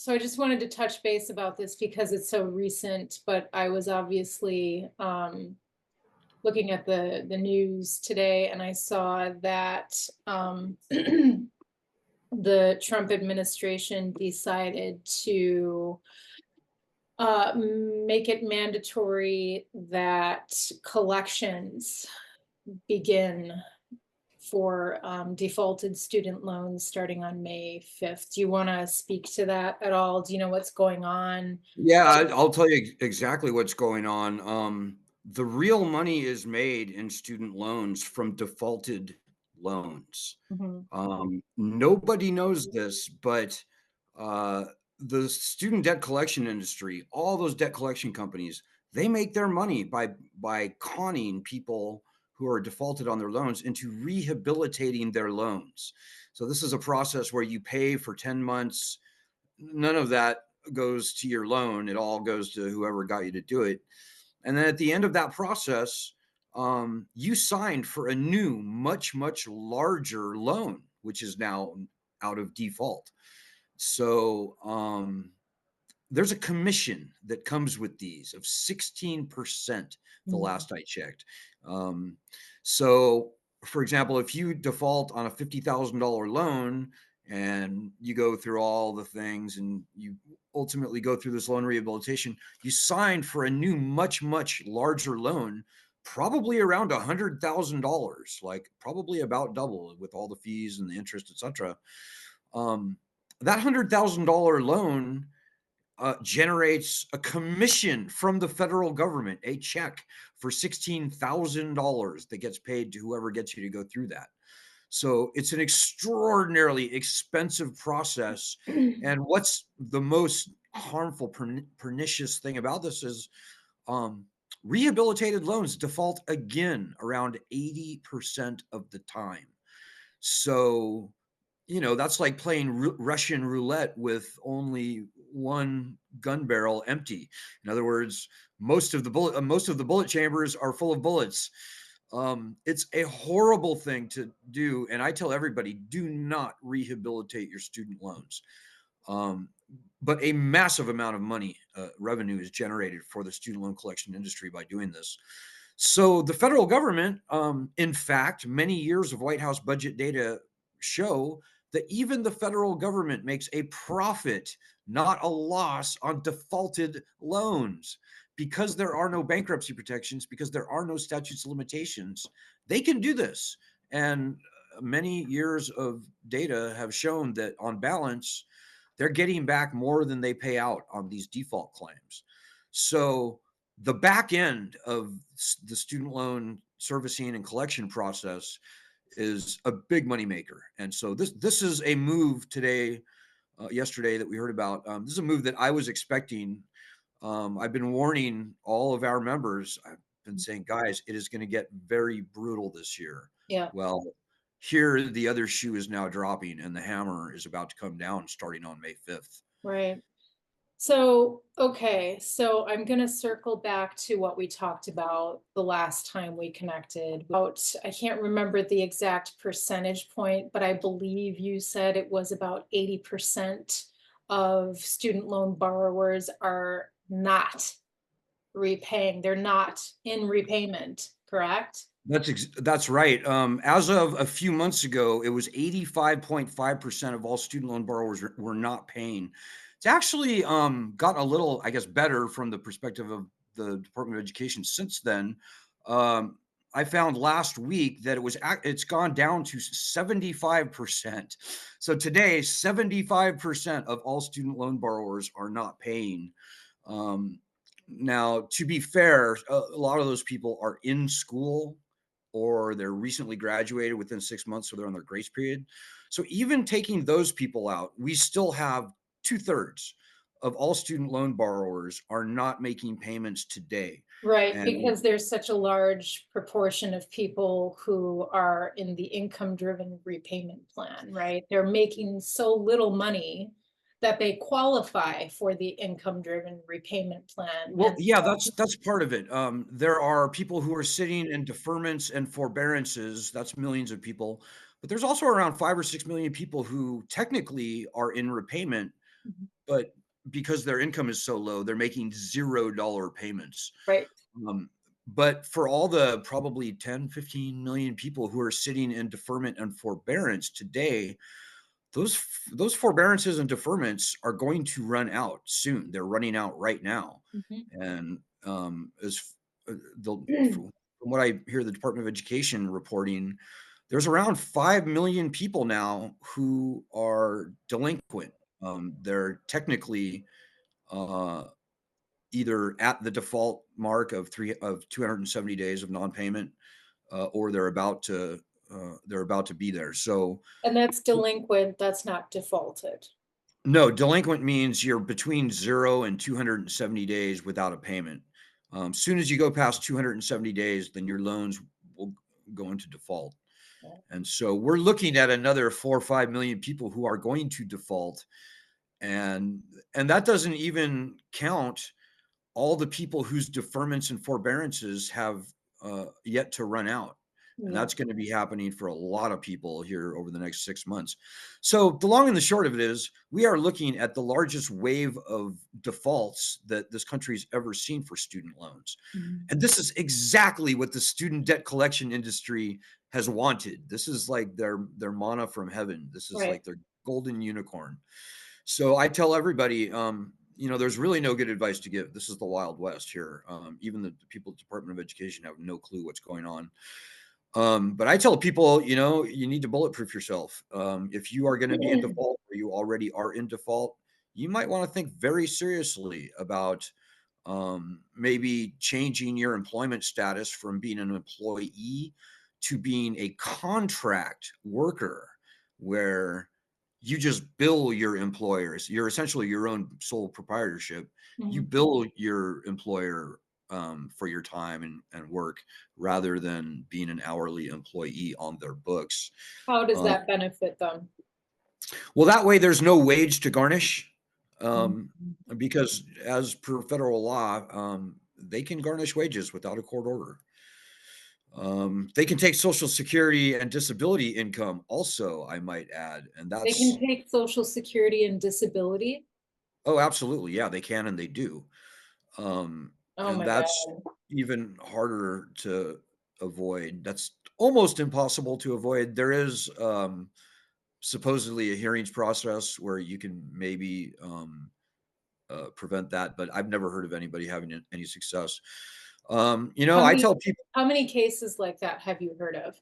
So I just wanted to touch base about this because it's so recent, but I was obviously looking at the news today and I saw that the Trump administration decided to make it mandatory that collections begin for defaulted student loans starting on May 5th. Do you want to speak to that at all? Do you know what's going on? Yeah, I'll tell you exactly what's going on. The real money is made in student loans from defaulted loans. Mhm. Nobody knows this, but uh, the student debt collection industry, all those debt collection companies, they make their money by conning people who are defaulted on their loans into rehabilitating their loans. So this is a process where you pay for 10 months. None of that goes to your loan. It all goes to whoever got you to do it. And then at the end of that process, you signed for a new, much, much larger loan, which is now out of default. So there's a commission that comes with these of 16% the Mm. last I checked. Um, so, for example, if you default on a $50,000 loan and you go through all the things and you ultimately go through this loan rehabilitation, you signed for a new, much, much larger loan, probably around $100,000, like probably about double with all the fees and the interest, etc. Um, that $100,000 loan generates a commission from the federal government, a check for $16,000 that gets paid to whoever gets you to go through that. So it's an extraordinarily expensive process. And what's the most harmful, pernicious thing about this is um, rehabilitated loans default again around 80% of the time. So that's like playing Russian roulette with only one gun barrel empty. In other words, most of the bullet chambers are full of bullets. It's a horrible thing to do, and I tell everybody, do not rehabilitate your student loans. Um, but a massive amount of money, revenue is generated for the student loan collection industry by doing this. So the federal government, in fact, many years of White House budget data show that even the federal government makes a profit, not a loss, on defaulted loans. Because there are no bankruptcy protections, because there are no statutes of limitations, they can do this. And many years of data have shown that on balance, they're getting back more than they pay out on these default claims. So the back end of the student loan servicing and collection process is a big moneymaker. And so this is a move today, yesterday that we heard about. This is a move that I was expecting. I've been warning all of our members. I've been saying, guys, it is going to get very brutal this year. Yeah, Well, here the other shoe is now dropping, and the hammer is about to come down starting on May 5th. right. So, okay, so I'm going to circle back to what we talked about the last time we connected. About, I can't remember the exact percentage point, but I believe you said it was about 80% of student loan borrowers are not repaying. They're not in repayment, correct? That's right. As of a few months ago, it was 85.5% of all student loan borrowers were not paying. It's actually gotten a little, I guess, better from the perspective of the Department of Education since then. Um, I found last week that it's gone down to 75%. So today, 75% of all student loan borrowers are not paying. Um, Now, to be fair, a lot of those people are in school or they're recently graduated within 6 months, so they're on their grace period. So even taking those people out, we still have two-thirds of all student loan borrowers are not making payments today. Right, And because there's such a large proportion of people who are in the income-driven repayment plan, right? They're making so little money that they qualify for the income-driven repayment plan, well, and yeah, that's part of it. There are people who are sitting in deferments and forbearances. That's millions of people, but there's also around 5 or 6 million people who technically are in repayment, Mhm. but because their income is so low, they're making $0 payments. Right. Um, but for all the probably 10, 15 million people who are sitting in deferment and forbearance today, those forbearances and deferments are going to run out soon. They're running out right now. Mhm. And as from what I hear the Department of Education reporting, there's around 5 million people now who are delinquent. They're technically uh, either at the default mark of 270 days of non-payment, or they're about to be there. So And that's delinquent, that's not defaulted. no, delinquent means you're between 0 and 270 days without a payment. Soon as you go past 270 days, then your loans will go into default. Yeah. And so we're looking at another 4 or 5 million people who are going to default. And that doesn't even count all the people whose deferments and forbearances have yet to run out. And Yeah. that's going to be happening for a lot of people here over the next 6 months. So, the long and the short of it is, we are looking at the largest wave of defaults that this country's ever seen for student loans. Mhm. And this is exactly what the student debt collection industry has wanted. This is like their manna from heaven. This is Right. like their golden unicorn. So I tell everybody, there's really no good advice to give. This is the Wild West here. Even the people at the Department of Education have no clue what's going on. But I tell people, you need to bulletproof yourself. If you are going to be in default, or you already are in default, you might want to think very seriously about maybe changing your employment status from being an employee to being a contract worker, where you just bill your employers. You're essentially your own sole proprietorship. You Mhm. bill your employer for your time and work, rather than being an hourly employee on their books. How does Um, that benefit them? well, that way there's no wage to garnish, um, Mhm. because as per federal law, they can garnish wages without a court order. They can take Social Security and disability income also, I might add, and They can that's take Social Security and disability? oh, absolutely, yeah, they can and they do. Oh And my god. that's even harder to avoid. That's almost impossible to avoid. There is supposedly a hearings process where you can maybe prevent that, but I've never heard of anybody having any success. How I many tell people, how many cases like that have you heard of?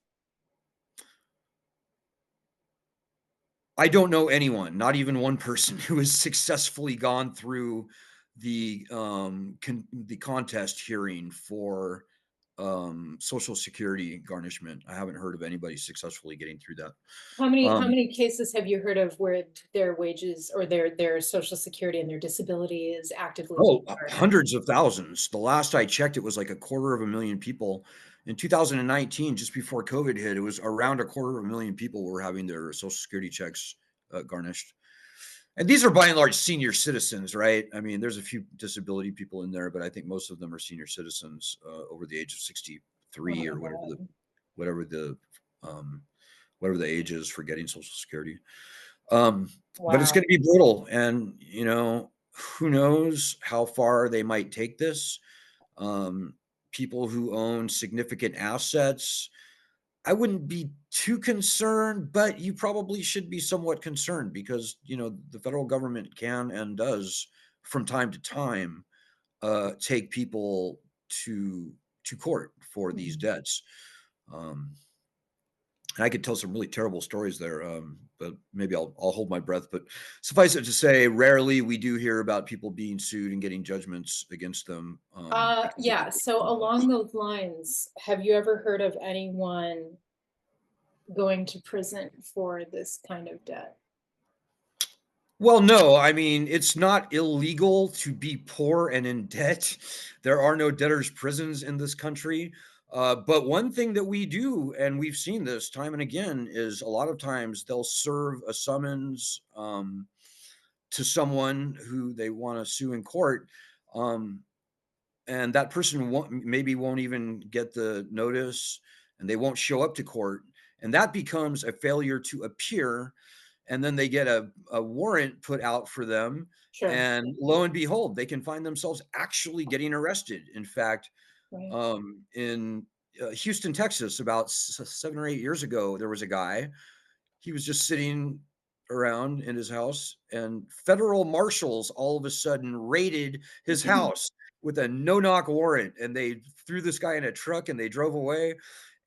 I don't know anyone, not even one person, who has successfully gone through the contest hearing for Social Security garnishment. I haven't heard of anybody successfully getting through that. How Um, many cases have you heard of where their wages or their Social Security and their disability is actively being garnished? hundreds of thousands. The last I checked, it was like a quarter of a million people. In 2019, just before COVID hit, it was around a quarter of a million people were having their Social Security checks garnished. And these are by and large senior citizens, right? I mean, there's a few disability people in there, but I think most of them are senior citizens over the age of Oh 63, my or god. whatever the um, whatever the age is for getting Social Security. But it's Wow. going to be brutal, and who knows how far they might take this. Um, People who own significant assets, I wouldn't be too concerned, but you probably should be somewhat concerned, because the federal government can and does from time to time take people to court for these Mhm. debts. Um, and I could tell some really terrible stories there, but maybe I'll hold my breath. But suffice it to say, rarely we do hear about people being sued and getting judgments against them, because of Yeah, so the along debts. those lines, have you ever heard of anyone going to prison for this kind of debt? Well, no, I mean, it's not illegal to be poor and in debt. There are no debtors' prisons in this country. But one thing that we do, and we've seen this time and again, is a lot of times they'll serve a summons to someone who they want to sue in court. Um, and that person won't even get the notice, and they won't show up to court. And that becomes a failure to appear. and then they get a warrant put out for them, Sure. and lo and behold, they can find themselves actually getting arrested. In fact, Right. in Houston, Texas, about 7 or 8 years ago, there was a guy. He was just sitting around in his house, and federal marshals all of a sudden raided his house with a no-knock warrant, and they threw this guy in a truck and they drove away.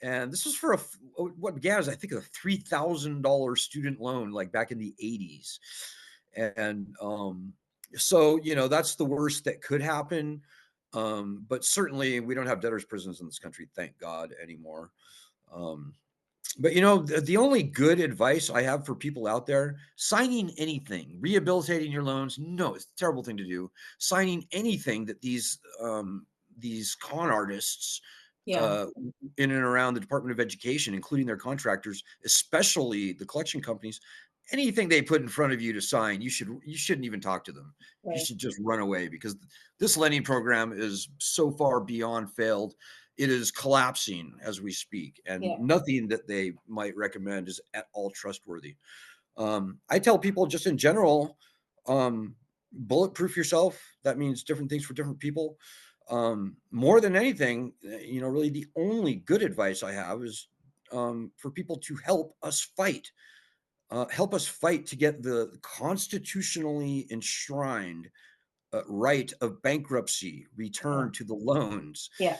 And this was for what began as, I think, a $3,000 student loan, like back in the 80s. And so, that's the worst that could happen. But certainly, we don't have debtors' prisons in this country, thank God, anymore. Um, but the only good advice I have for people out there, signing anything, rehabilitating your loans, no, it's a terrible thing to do. Signing anything that these con artists Yeah. uh, in and around the Department of Education, including their contractors, especially the collection companies, anything they put in front of you to sign, you shouldn't even talk to them. You Right. should just run away, because this lending program is so far beyond failed. It is collapsing as we speak, and Yeah. nothing that they might recommend is at all trustworthy. I tell people, just in general, bulletproof yourself. That means different things for different people. More than anything, really the only good advice I have is for people to help us fight to get the constitutionally enshrined right of bankruptcy Yeah. returned to the loans. Yeah.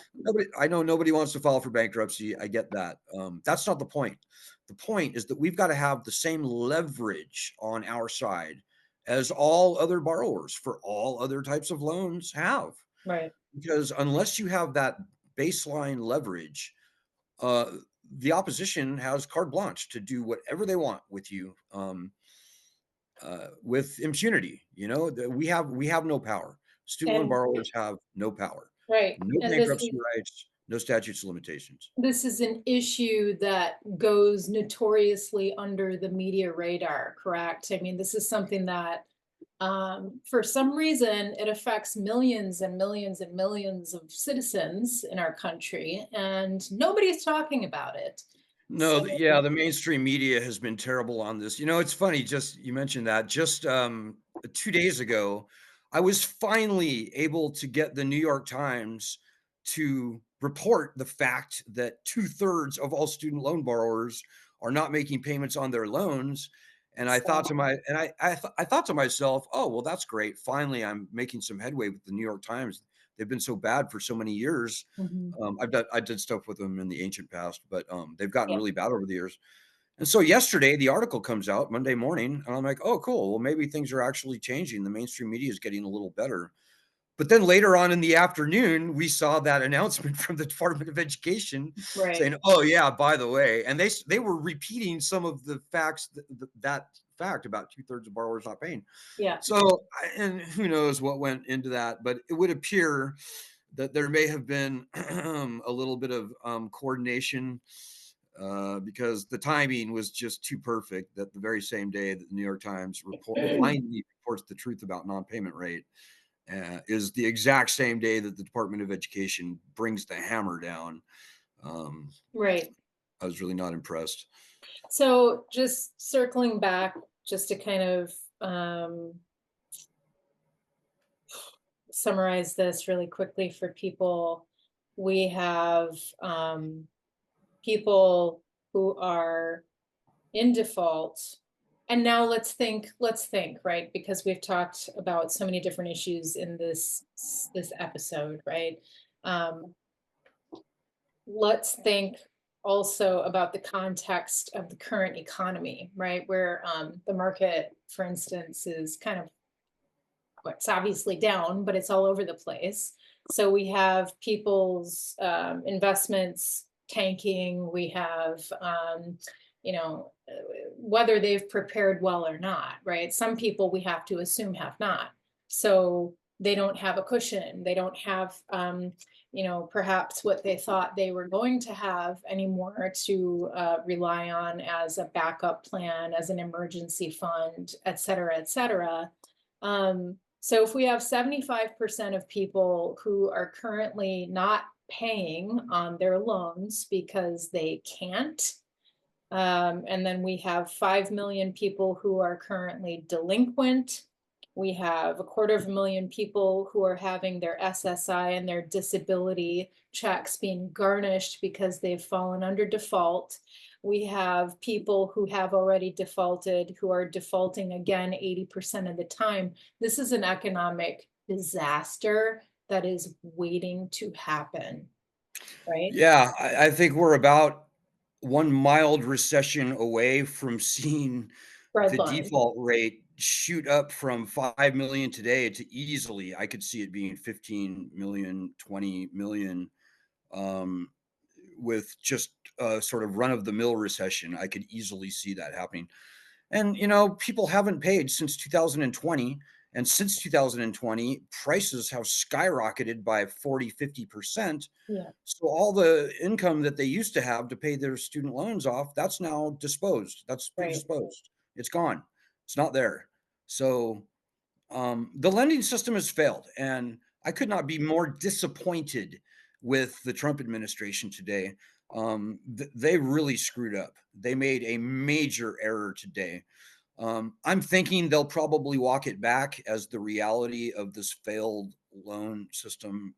I know nobody wants to file for bankruptcy. I get that. That's not the point. The point is that we've got to have the same leverage on our side as all other borrowers for all other types of loans have. Right. Because unless you have that baseline leverage, uh, the opposition has carte blanche to do whatever they want with you, with impunity. We have no power. Student loan And borrowers have no power, right. no And bankruptcy rights, no statutes of limitations. this is an issue that goes notoriously under the media radar, correct? I mean, this is something that, for some reason, it affects millions and millions and millions of citizens in our country, and nobody's talking about it. No, So, yeah, the mainstream media has been terrible on this. It's funny, just you mentioned that. Just 2 days ago, I was finally able to get the New York Times to report the fact that two-thirds of all student loan borrowers are not making payments on their loans. And I thought to so my and I thought to myself, oh, well, that's great. Finally, I'm making some headway with the New York Times. They've been so bad for so many years. mhm, I did stuff with them in the ancient past, but they've gotten yeah, really bad over the years. And so yesterday, the article comes out Monday morning, and I'm like, oh, cool. Well, maybe things are actually changing. The mainstream media is getting a little better. But then later on in the afternoon, we saw that announcement from the Department of Education right, saying, "Oh yeah, by the way," and they were repeating some of the facts, that fact about two-thirds of borrowers not paying. yeah, So, and who knows what went into that, but it would appear that there may have been a little bit of coordination, because the timing was just too perfect. That the very same day that the New York Times finally reports the truth about non-payment rate, is the exact same day that the Department of Education brings the hammer down. Um, right. I was really not impressed. So just circling back, just to kind of summarize this really quickly for people, we have people who are in default. And now let's think, right? Because we've talked about so many different issues in this episode, right? Um, let's think also about the context of the current economy, right? Where the market, for instance, is kind of, well, it's obviously down, but it's all over the place. So we have people's investments tanking. We have, whether they've prepared well or not, right? Some people we have to assume have not. So they don't have a cushion. They don't have, perhaps what they thought they were going to have anymore to rely on as a backup plan, as an emergency fund, et cetera, et cetera. So if we have 75% of people who are currently not paying on their loans because they can't, And then we have 5 million people who are currently delinquent. We have 250,000 people who are having their SSI and their disability checks being garnished because they've fallen under default. We have people who have already defaulted, who are defaulting again 80% of the time. This is an economic disaster that is waiting to happen, right? Yeah, I think we're about one mild recession away from seeing Red the line. default rate shoot up from 5 million today to easily, I could see it being 15 million, 20 million, um, with just a sort of run of the mill recession. I could easily see that happening. And, people haven't paid since 2020. And since 2020, prices have skyrocketed by 40, 50%. Yeah, So all the income that they used to have to pay their student loans off, that's now disposed. That's been right. disposed. It's gone. It's not there. So the lending system has failed. And I could not be more disappointed with the Trump administration today. They really screwed up. They made a major error today. I'm thinking they'll probably walk it back as the reality of this failed loan system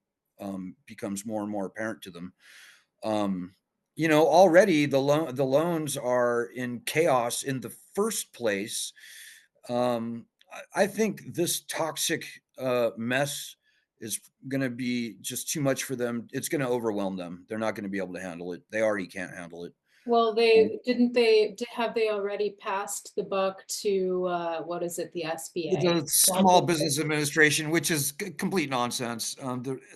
becomes more and more apparent to them. Um, already the loans are in chaos in the first place. I think this toxic mess is going to be just too much for them. It's going to overwhelm them. They're not going to be able to handle it. They already can't handle it. Well, Um, have they already passed the buck to, what is it, the SBA? The Small Small Business. Business Administration, which is complete nonsense.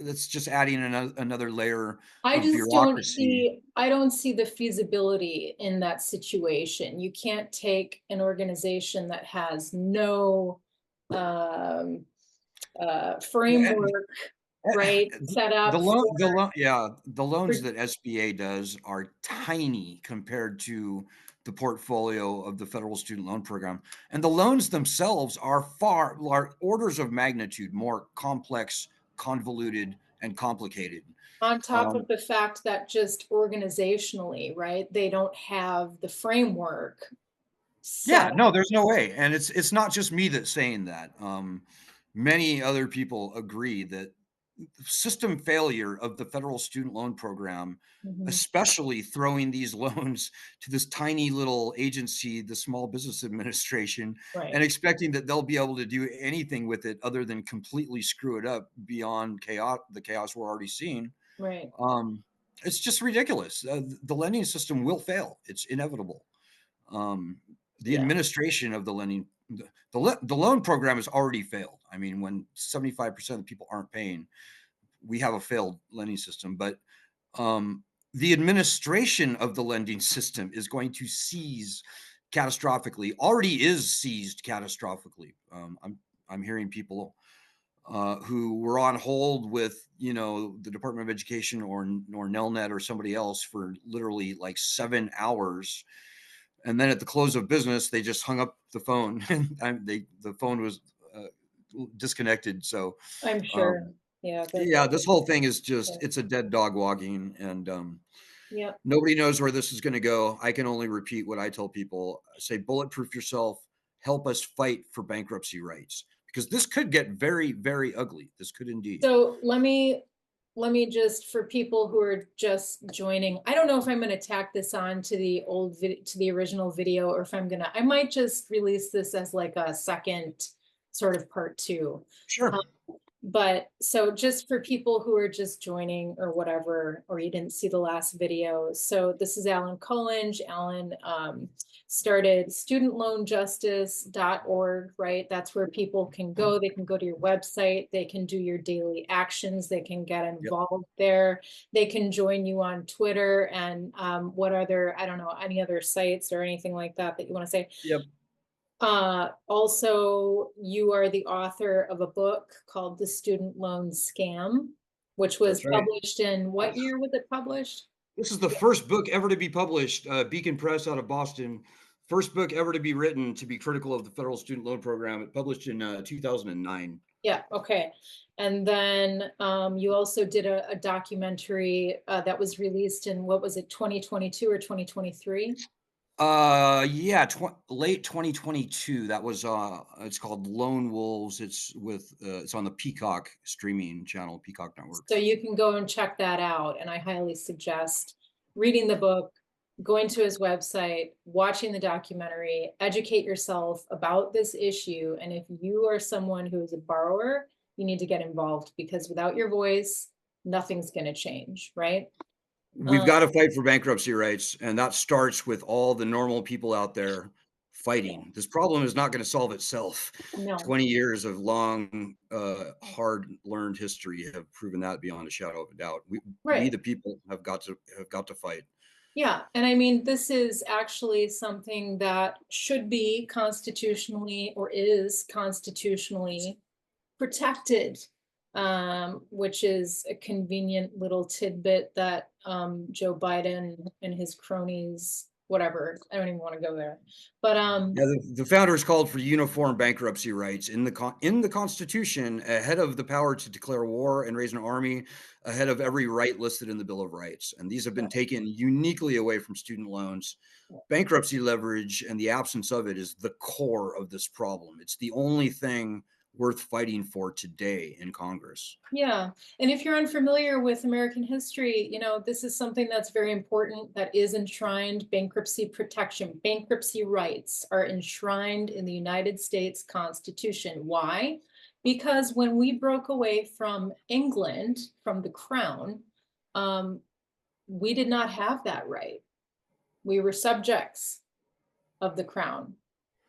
That's just adding another layer of bureaucracy. I don't see the feasibility in that situation. You can't take an organization that has no, um, framework, right, set The up loan for. the loan yeah, the loans that SBA does are tiny compared to the portfolio of the Federal Student Loan Program, and the loans themselves are orders of magnitude more complex, convoluted, and complicated. On top Um, of the fact that just organizationally, right, they don't have the framework yeah, set. no, there's no way, and it's not just me that's saying that. Many other people agree that system failure of the federal student loan program, Mhm, especially throwing these loans to this tiny little agency, the Small Business Administration, right, and expecting that they'll be able to do anything with it other than completely screw it up beyond chaos, the chaos we're already seeing. right, Um, it's just ridiculous. The lending system will fail. It's inevitable. Um, the yeah. administration of the loan program has already failed. I mean, when 75% of people aren't paying, we have a failed lending system. But um, the administration of the lending system is going to seize catastrophically. Already is seized catastrophically. I'm hearing people who were on hold with the Department of Education or Nelnet or somebody else for literally like 7 hours, and then at the close of business they just hung up the phone and the phone was uh, disconnected. So I'm um, sure. Yeah, yeah, this whole thing is yeah, just it's a dead dog walking, and yep. nobody knows where this is going to go. I can only repeat what I tell people. Say bulletproof yourself, help us fight for bankruptcy rights, because this could get very, very ugly. This could indeed. So let me just, for people who are just joining, I don't know if I'm gonna tack this on to the to the original video, or if I might just release this as like a second sort of part two. Sure. But so just for people who are just joining or whatever, or you didn't see the last video. So this is Alan Collinge. Alan started studentloanjustice.org, right? That's where people can go. They can go to your website. They can do your daily actions. They can get Yep. involved there. They can join you on Twitter and what other, I don't know, any other sites or anything like that that you want to say. Yep. Also, you are the author of a book called The Student Loan Scam, which was That's right. published in what year was it published? This is the first book ever to be published, Beacon Press out of Boston. First book ever to be written to be critical of the federal student loan program. It published in 2009. Yeah, okay. And then you also did a documentary that was released in, what was it, 2022 or 2023? Yeah, late 2022. That was it's called Lone Wolves. It's with it's on the Peacock streaming channel, Peacock So Networks. you can go and check that out, and I highly suggest reading the book, going to his website, watching the documentary, educate yourself about this issue, and if you are someone who is a borrower, you need to get involved because without your voice, nothing's gonna change, right? We've Um, got to fight for bankruptcy rights, and that starts with all the normal people out there yeah, fighting. This problem is not going to solve itself. no, 20 years of long, hard learned history have proven that beyond a shadow of a doubt. We right. the people have got to fight. Yeah, and I mean, this is actually something that should be constitutionally or is constitutionally protected, which is a convenient little tidbit that Joe Biden and his cronies, whatever, I don't even want to go there. But Yeah, the founders called for uniform bankruptcy rights in in the Constitution, ahead of the power to declare war and raise an army, ahead of every right listed in the Bill of Rights. And these have been taken uniquely away from student loans. Bankruptcy leverage and the absence of it is the core of this problem. It's the only thing worth fighting for today in Congress. yeah, and if you're unfamiliar with American history, you know, this is something that's very important that is enshrined. Bankruptcy protection, bankruptcy rights are enshrined in the United States Constitution. Why? Because when we broke away from England, from the crown, um, we did not have that right. We were subjects of the crown,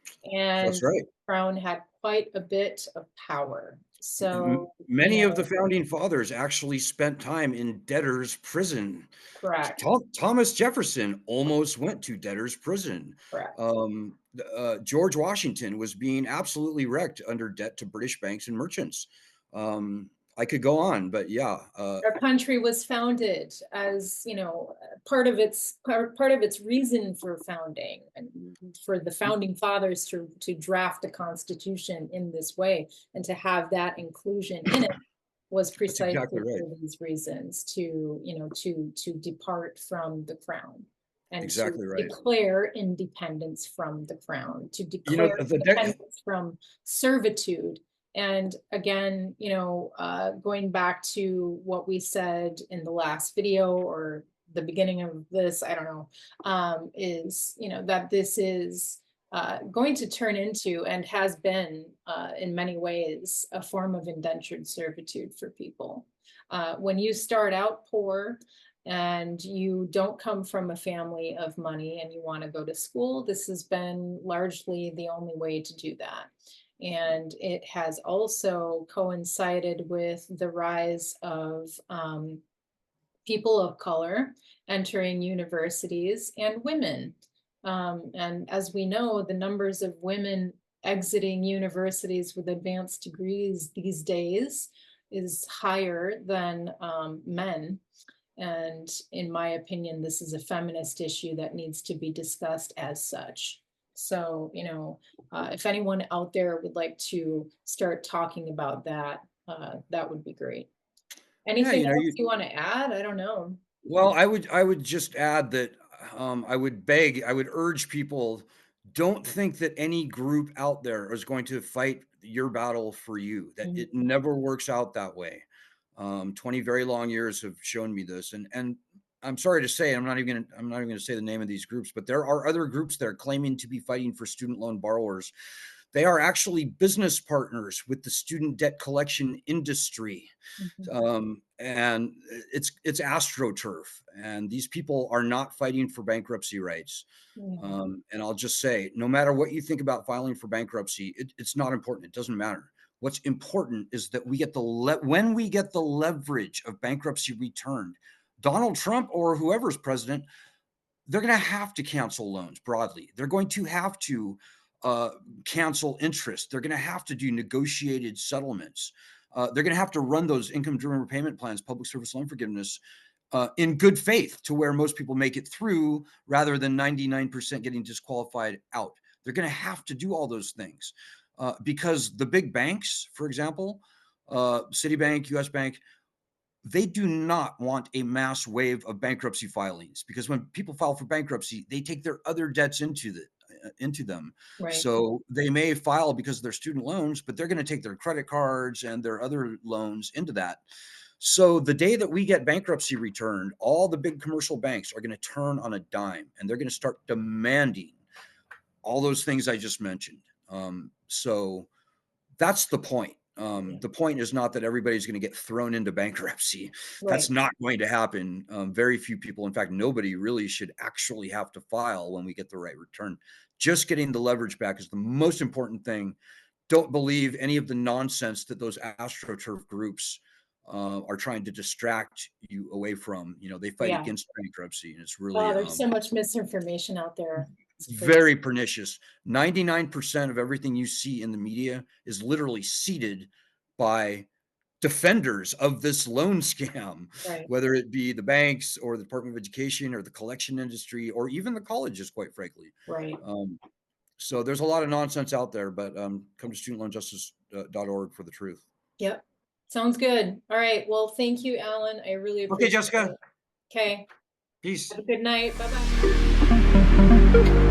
That's and the right. crown had quite a bit of power. So, you Many of the know, founding fathers actually spent time in debtor's prison. correct, Thomas Jefferson almost went to debtor's prison. correct. George Washington was being absolutely wrecked under debt to British banks and merchants. Um, I could go on, but yeah, Our country was founded as, you know, part of its reason for founding and for the founding fathers to draft a constitution in this way and to have that inclusion in it was that's exactly precisely right. for these reasons to, you know, to depart from the crown and to Exactly right. declare independence from the crown, to You know, declare the independence from servitude. And again, you know, going back to what we said in the last video or the beginning of this, I don't know, is, you know, that this is going to turn into and has been in many ways a form of indentured servitude for people. When you start out poor and you don't come from a family of money and you want to go to school, this has been largely the only way to do that. And it has also coincided with the rise of people of color entering universities and women. And as we know, the numbers of women exiting universities with advanced degrees these days is higher than men. And in my opinion, this is a feminist issue that needs to be discussed as such. So, you know, if anyone out there would like to start talking about that, that would be great. yeah, Anything you know, else you you want to add? I don't know. well, I would just add that I would urge people, don't think that any group out there is going to fight your battle for you. That Mhm. it never works out that way. 20 very long years have shown me this, and I'm sorry to say, I'm not even going to say the name of these groups, but there are other groups that are claiming to be fighting for student loan borrowers. They are actually business partners with the student debt collection industry, Mhm. and it's astroturf, and these people are not fighting for bankruptcy rights. Yeah. And I'll just say, no matter what you think about filing for bankruptcy, it's not important. It doesn't matter. What's important is that we get when we get the leverage of bankruptcy returned, Donald Trump or whoever's president, they're going to have to cancel loans broadly. They're going to have to uh, cancel interest. They're going to have to do negotiated settlements. They're going to have to run those income-driven repayment plans, public service loan forgiveness, in good faith to where most people make it through rather than 99% getting disqualified out. They're going to have to do all those things because the big banks, for example, Citibank, US Bank, they do not want a mass wave of bankruptcy filings, because when people file for bankruptcy, they take their other debts into them. Right. So they may file because of their student loans, but they're going to take their credit cards and their other loans into that. So the day that we get bankruptcy returned, all the big commercial banks are going to turn on a dime, and they're going to start demanding all those things I just mentioned. So that's the point. Yeah. The point is not that everybody's going to get thrown into bankruptcy. That's Right. not going to happen. Very few people, in fact, nobody really should actually have to file when we get the right return. Just getting the leverage back is the most important thing. Don't believe any of the nonsense that those AstroTurf groups are trying to distract you away from. They fight Yeah. against bankruptcy, and it's really Oh, there's so much misinformation out there. It's crazy. very pernicious. 99% of everything you see in the media is literally seeded by defenders of this loan scam, Right. whether it be the banks or the Department of Education or the collection industry or even the colleges, quite frankly. Right. Um, so there's a lot of nonsense out there, but come to studentloanjustice.org for the truth. Yep. Sounds good. All right. Well, thank you, Alan. I really Okay, appreciate Jessica. it. Okay. Peace. Have a good night. Bye-bye.